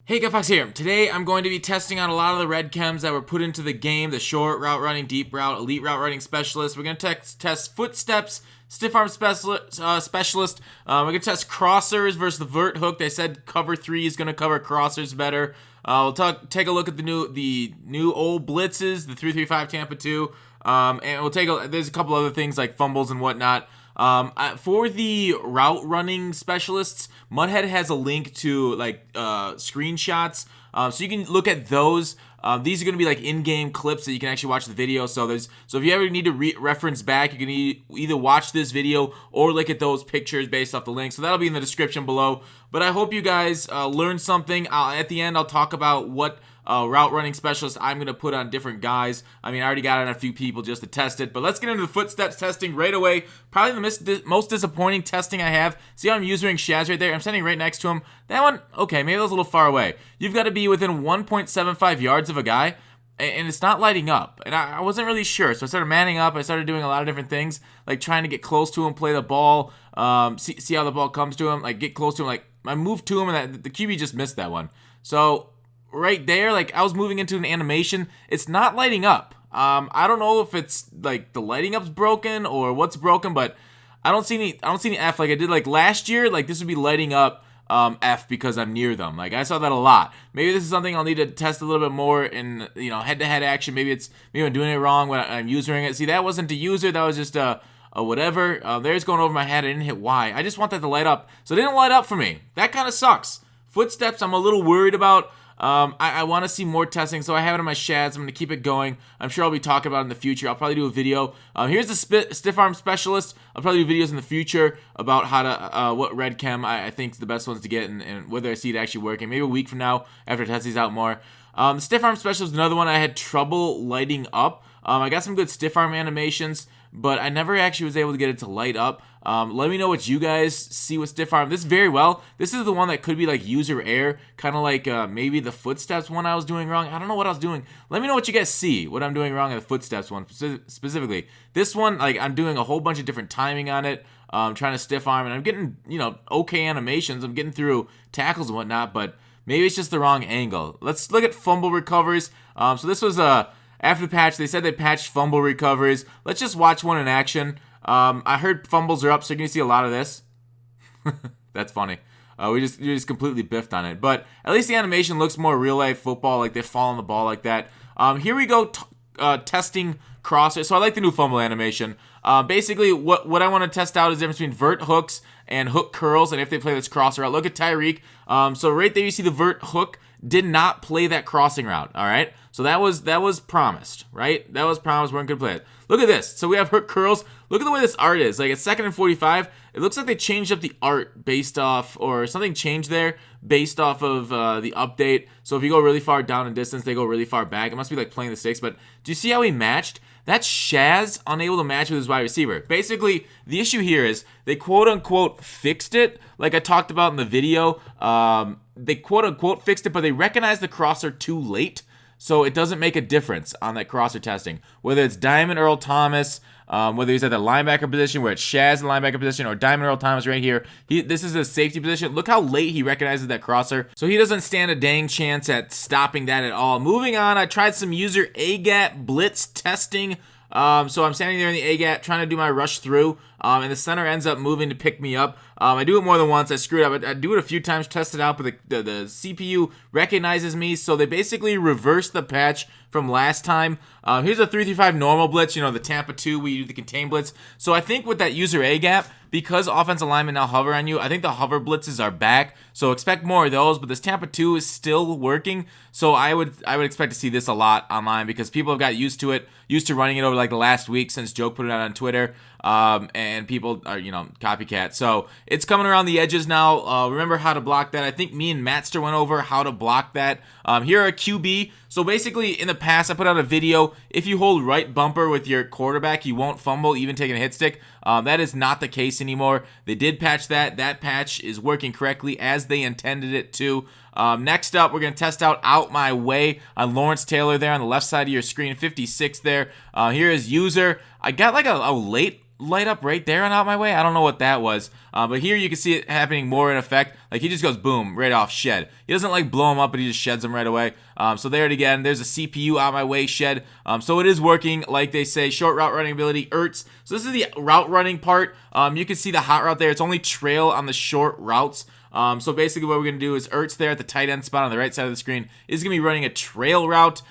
Hey, Gap Blitz here. Today I'm going to be testing out a lot of the Red Chems that were put into the game, the short route running, deep route, elite route running specialist. We're going to test footsteps, Stiffarm Specialist. We're going to test crossers versus the vert hook. They said cover 3 is going to cover crossers better. We'll take a look at the new old blitzes, the 3-3-5 Tampa 2. And we'll there's a couple other things like fumbles and whatnot. For the route running specialists, Mudhead has a link to screenshots, so you can look at those. These are going to be like in-game clips that you can actually watch the video. So if you ever need to reference back, you can either watch this video or look at those pictures based off the link. So that'll be in the description below. But I hope you guys learned something. At the end, I'll talk about what route running specialist I'm going to put on different guys. I mean, I already got on a few people just to test it, but let's get into the footsteps testing right away. Probably the most disappointing testing I have. See how I'm using Shaz right there? I'm standing right next to him. That one, okay, maybe that was a little far away. You've got to be within 1.75 yards of a guy, and it's not lighting up. And I wasn't really sure, so I started manning up. I started doing a lot of different things, like trying to get close to him, play the ball, see how the ball comes to him, like get close to him. Like I moved to him, and the QB just missed that one. So right there, like I was moving into an animation, it's not lighting up. I don't know if it's like the lighting up's broken or what's broken, but I don't see any F like I did like last year. Like this would be lighting up F because I'm near them. Like I saw that a lot. Maybe this is something I'll need to test a little bit more in head-to-head action. Maybe I'm doing it wrong when I'm using it. See, that wasn't a user, that was just a whatever. There's going over my head. I didn't hit Y. I just want that to light up. So it didn't light up for me. That kind of sucks. Footsteps, I'm a little worried about. I want to see more testing, so I have it on my Shads. I'm going to keep it going. I'm sure I'll be talking about it in the future. I'll probably do a video. Here's the Stiffarm Specialist. I'll probably do videos in the future about how to, what Red Chem I think is the best ones to get and whether I see it actually working. Maybe a week from now after I test these out more. The Stiffarm Specialist is another one I had trouble lighting up. I got some good stiff arm animations, but I never actually was able to get it to light up. Let me know what you guys see with stiff arm. This very well. This is the one that could be like user error, kind of like maybe the footsteps one I was doing wrong. I don't know what I was doing. Let me know what you guys see, what I'm doing wrong in the footsteps one specifically. This one, like I'm doing a whole bunch of different timing on it. Trying to stiff arm, and I'm getting okay animations. I'm getting through tackles and whatnot, but maybe it's just the wrong angle. Let's look at fumble recoveries. So this was after the patch. They said they patched fumble recoveries. Let's just watch one in action. I heard fumbles are up, so you're going to see a lot of this. That's funny. We just completely biffed on it. But at least the animation looks more real-life football, like they fall on the ball like that. Here we go, testing crosser. So I like the new fumble animation. Basically, what I want to test out is the difference between vert hooks and hook curls, and if they play this crosser out. Look at Tyreek. So right there you see the vert hook did not play that crossing route, all right? So that was promised, right? That was promised. We're going to play it. Look at this. So we have hook curls. Look at the way this art is. Like, it's 2nd and 45. It looks like they changed up the art based off, or something changed there based off of the update. So if you go really far down in distance, they go really far back. It must be like playing the sticks. But do you see how he matched? That's Shaz unable to match with his wide receiver. Basically, the issue here is they quote-unquote fixed it, like I talked about in the video. They quote-unquote fixed it, but they recognized the crosser too late. So it doesn't make a difference on that crosser testing. Whether it's Diamond Earl Thomas, whether he's at the linebacker position, where it's Shaz in the linebacker position, or Diamond Earl Thomas right here. This is a safety position. Look how late he recognizes that crosser. So he doesn't stand a dang chance at stopping that at all. Moving on, I tried some user Gap Blitz testing. So I'm standing there in the A-gap trying to do my rush through, and the center ends up moving to pick me up. I do it more than once. I screwed up. I do it a few times, test it out, but the CPU recognizes me, so they basically reversed the patch from last time. Here's a 3-3-5 normal blitz, the Tampa 2, we do the contain blitz. So I think with that user A-gap, because offensive linemen now hover on you, I think the hover blitzes are back, so expect more of those, but this Tampa 2 is still working, so I would expect to see this a lot online because people have got used to it, used to running it over like the last week since Joke put it out on Twitter, and people are, copycat. So it's coming around the edges now. Remember how to block that. I think me and Matster went over how to block that. Here are QB. So basically, in the past, I put out a video. If you hold right bumper with your quarterback, you won't fumble, even taking a hit stick. That is not the case anymore. They did patch that. That patch is working correctly as they intended it to. Next up, we're going to test out my way on Lawrence Taylor there on the left side of your screen, 56 there. Here is user. I got like a late light up right there and out my way? I don't know what that was. But here you can see it happening more in effect. Like he just goes boom, right off, shed. He doesn't like blow him up, but he just sheds him right away. So there it again. There's a CPU out my way, shed. So it is working, like they say. Short route running ability, Ertz. So this is the route running part. You can see the hot route there. It's only trail on the short routes. So basically what we're going to do is Ertz there at the tight end spot on the right side of the screen is going to be running a trail route.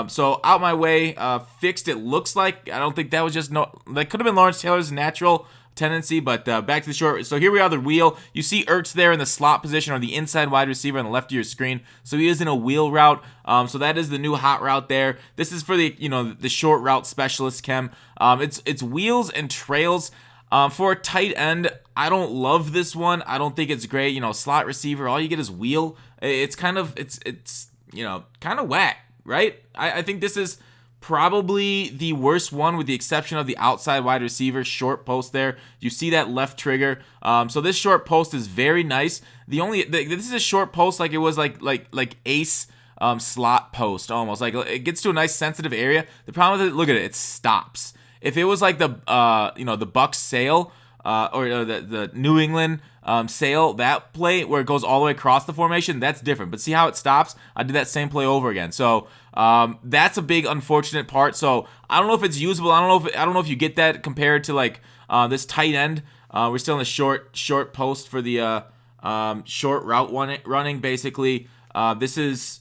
So out my way, fixed it looks like. I don't think that was just that could have been Lawrence Taylor's natural tendency, but back to the short. So here we are, the wheel. You see Ertz there in the slot position or the inside wide receiver on the left of your screen. So he is in a wheel route. So that is the new hot route there. This is for the the short route specialist chem. It's wheels and trails. For a tight end, I don't love this one. I don't think it's great. Slot receiver, all you get is wheel. It's kind of kind of whack, right? I think this is probably the worst one with the exception of the outside wide receiver short post there. You see that left trigger. So this short post is very nice. This is a short post like it was like ace slot post almost. Like it gets to a nice sensitive area. The problem with it, look at it, it stops. If it was like the the Bucs sail or the New England sail, that play where it goes all the way across the formation, that's different. But see how it stops? I did that same play over again. So that's a big unfortunate part. So I don't know if it's usable. I don't know if you get that compared to like this tight end. We're still in the short post for the short route running. Basically, this is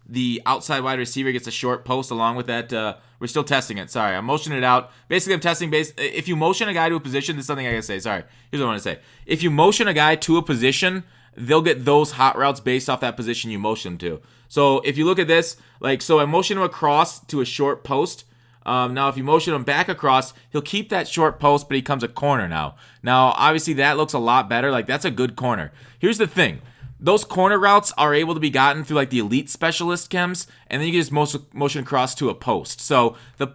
the outside wide receiver gets a short post along with that. We're still testing it. Sorry, I'm motioning it out. Basically, I'm testing if you motion a guy to a position, this is something I gotta say. Sorry, here's what I want to say. If you motion a guy to a position, they'll get those hot routes based off that position you motion them to. So if you look at this, so I motion him across to a short post. Now, if you motion him back across, he'll keep that short post, but he comes a corner now. Now, obviously, that looks a lot better. Like, that's a good corner. Here's the thing. Those corner routes are able to be gotten through like the elite specialist chems, and then you can just motion across to a post. So the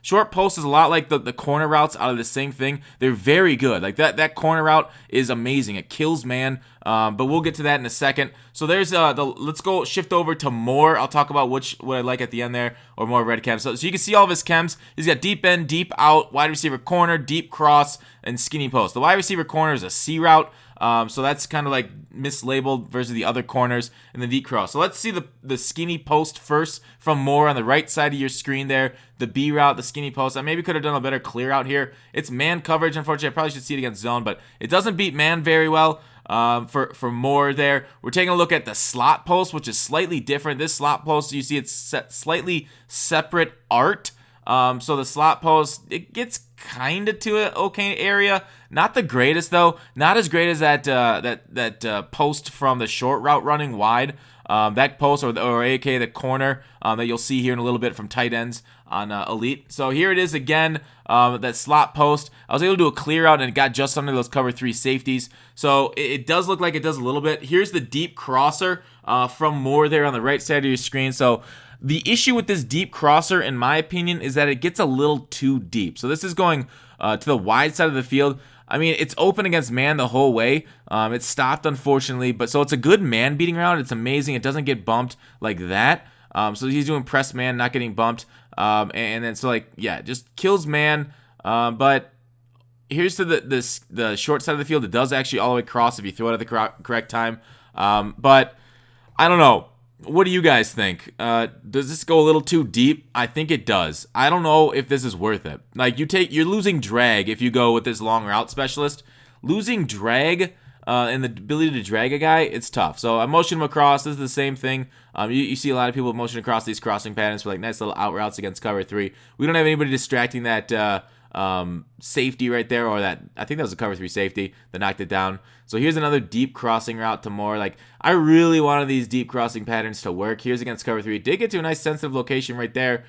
short post is a lot like the corner routes out of the same thing. They're very good. Like that corner route is amazing. It kills man, but we'll get to that in a second. So there's let's go shift over to more. I'll talk about what I like at the end there, or more red chems. So you can see all of his chems. He's got deep end, deep out, wide receiver corner, deep cross, and skinny post. The wide receiver corner is a C route. So that's kind of like mislabeled versus the other corners and the deep cross. So let's see the skinny post first from more on the right side of your screen there. The B route, the skinny post. I maybe could have done a better clear out here. It's man coverage, unfortunately. I probably should see it against zone, but it doesn't beat man very well. For more there. We're taking a look at the slot post, which is slightly different. This slot post, you see it's slightly separate art. So the slot post, it gets kind of to an okay area. Not the greatest though. Not as great as that post from the short route running wide. That post or AK the corner that you'll see here in a little bit from tight ends on Elite. So here it is again, that slot post. I was able to do a clear out and it got just under those cover 3 safeties. So it does look like it does a little bit. Here's the deep crosser from more there on the right side of your screen. So the issue with this deep crosser, in my opinion, is that it gets a little too deep. So this is going to the wide side of the field. I mean, it's open against man the whole way. It's stopped, unfortunately. But so it's a good man beating route. It's amazing. It doesn't get bumped like that. So he's doing press man, not getting bumped. And then so just kills man. But here's to the short side of the field. It does actually all the way across if you throw it at the correct time. But I don't know. What do you guys think? Does this go a little too deep? I think it does. I don't know if this is worth it. Like you're losing drag if you go with this long route specialist. Losing drag and the ability to drag a guy, it's tough. So I motion him across. This is the same thing. You see a lot of people motion across these crossing patterns for like nice little out routes against cover 3. We don't have anybody distracting that safety right there, or that I think that was a cover 3 safety that knocked it down. So here's another deep crossing route to more. Like I really wanted these deep crossing patterns to work. Here's against cover 3. Did get to a nice sensitive location right there.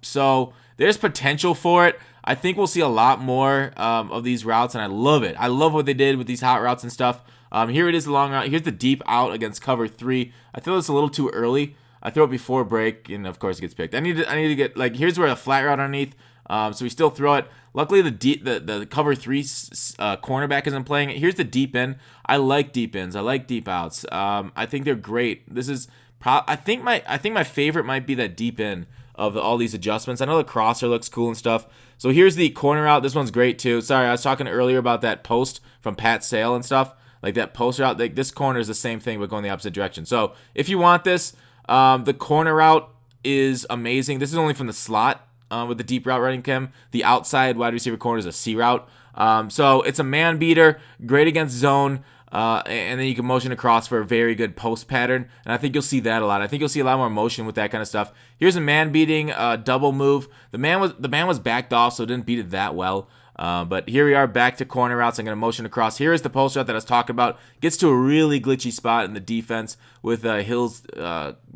So there's potential for it. I think we'll see a lot more of these routes, and I love it. I love what they did with these hot routes and stuff. Here it is, the long route. Here's the deep out against cover 3. I throw this a little too early. I throw it before break, and of course it gets picked. I need to get here's where a flat route underneath. So we still throw it. Luckily, the cover 3 cornerback isn't playing it. Here's the deep end. I like deep ends. I like deep outs. I think they're great. This is I think my favorite might be that deep end of all these adjustments. I know the crosser looks cool and stuff. So here's the corner route. This one's great too. Sorry, I was talking earlier about that post from Pat Sale and stuff. Like that post route, like this corner is the same thing but going the opposite direction. So if you want this, the corner route is amazing. This is only from the slot with the deep route running chem. The outside wide receiver corner is a C route. So it's a man beater, great against zone. And then you can motion across for a very good post pattern, and I think you'll see that a lot. I think you'll see a lot more motion with that kind of stuff. Here's a man beating double move. The man was backed off, so didn't beat it that well. But here we are back to corner routes. I'm going to motion across. Here is the post route that I was talking about. Gets to a really glitchy spot in the defense with Hills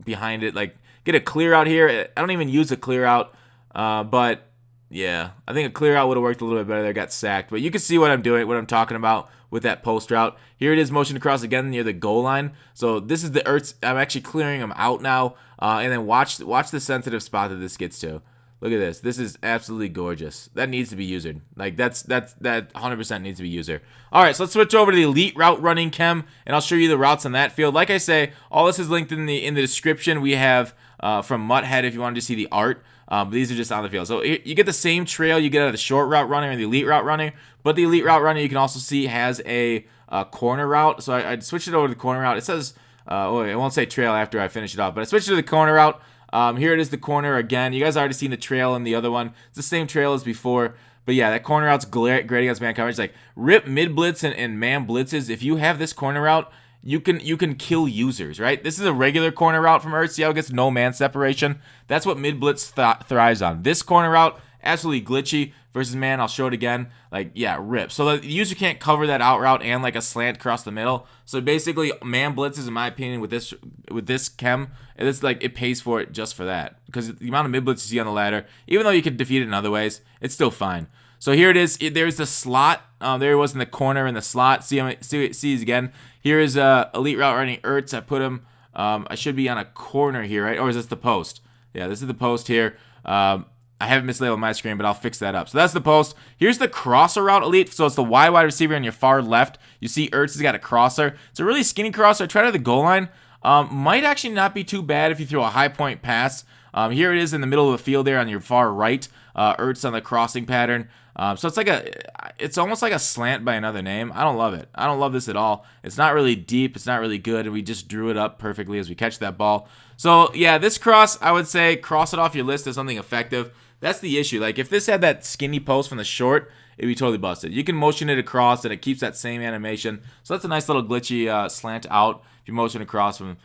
behind it. Like get a clear out here. I don't even use a clear out, but yeah, I think a clear out would have worked a little bit better there. Got sacked, but you can see what I'm doing, what I'm talking about with that post route. Here it is, motion across again near the goal line. So this is the Ertz. I'm actually clearing him out now, and then watch the sensitive spot that this gets to. Look at this. This is absolutely gorgeous. That needs to be usered. Like that 100% needs to be user. All right, so let's switch over to the elite route running chem, and I'll show you the routes on that field. Like I say, all this is linked in the description. We have from Mutthead if you wanted to see the art. These are just on the field. So you get the same trail you get out of the short route runner and the elite route runner, but the elite route runner you can also see has a corner route. So I switched it over to the corner route. It says, it won't say trail after I finish it off, but I switched to the corner route. Here it is, the corner again. You guys already seen the trail in the other one. It's the same trail as before. But yeah, that corner route's great against man coverage. Like rip mid blitz and man blitzes. If you have this corner route, you can kill users, right? This is a regular corner route from Ertz. See how it gets no man separation? That's what mid blitz thrives on. This corner route, absolutely glitchy versus man. I'll show it again. Like, yeah, rip. So the user can't cover that out route and like a slant across the middle. So basically, man blitzes, in my opinion, with this chem, it's like it pays for it just for that. Because the amount of mid blitz you see on the ladder, even though you can defeat it in other ways, it's still fine. So here it is. There's the slot. There it was in the corner in the slot. See again. Here is elite route running Ertz. I put him. I should be on a corner here, right? Or is this the post? Yeah, this is the post here. I have it mislabeled on my screen, but I'll fix that up. So that's the post. Here's the crosser route elite. So it's the wide receiver on your far left. You see Ertz has got a crosser. It's a really skinny crosser. Try to the goal line. Might actually not be too bad if you throw a high point pass. Here it is in the middle of the field there on your far right. Ertz on the crossing pattern. So it's almost like a slant by another name. I don't love it. I don't love this at all. It's not really deep. It's not really good. And we just drew it up perfectly as we catch that ball. So yeah, this cross, I would say cross it off your list as something effective. That's the issue. Like if this had that skinny post from the short, it'd be totally busted. You can motion it across and it keeps that same animation. So that's a nice little glitchy slant out if you motion across from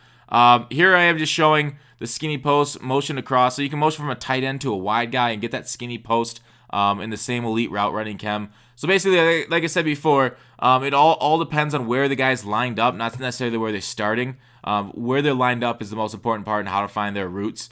here I am just showing the skinny post motion across. So you can motion from a tight end to a wide guy and get that skinny post in the same elite route running chem. So basically, like I said before, it all depends on where the guy's lined up, not necessarily where they're starting. Where they're lined up is the most important part and how to find their routes.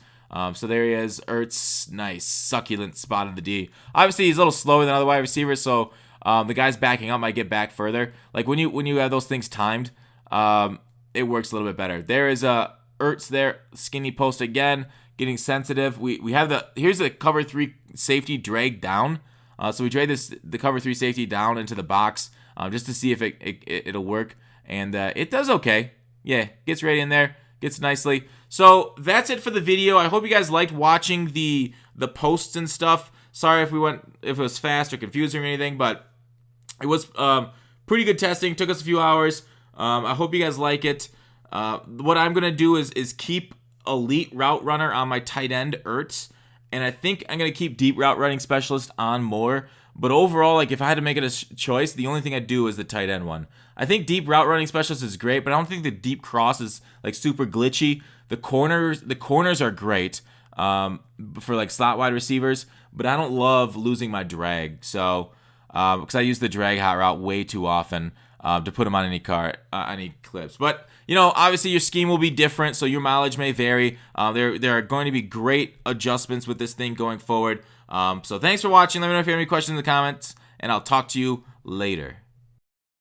So there he is, Ertz, nice, succulent spot in the D. Obviously, he's a little slower than other wide receivers, so the guys backing up might get back further. Like when you have those things timed, it works a little bit better. There is a Ertz there, skinny post again, getting sensitive. We have here's the cover 3 safety drag down. So we drag the cover 3 safety down into the box just to see if it'll work, and it does okay. Yeah, gets right in there, gets nicely. So that's it for the video. I hope you guys liked watching the posts and stuff. Sorry if it was fast or confusing or anything, but it was pretty good testing. Took us a few hours. I hope you guys like it. What I'm gonna do is keep elite route runner on my tight end Ertz, and I think I'm gonna keep deep route running specialist on more. But overall, like if I had to make it a choice, the only thing I'd do is the tight end one. I think deep route running specialist is great, but I don't think the deep cross is like super glitchy. The corners are great for like slot wide receivers, but I don't love losing my drag. So because I use the drag hot route way too often to put them on any clips. But you know, obviously your scheme will be different, so your mileage may vary. There are going to be great adjustments with this thing going forward. So thanks for watching. Let me know if you have any questions in the comments, and I'll talk to you later.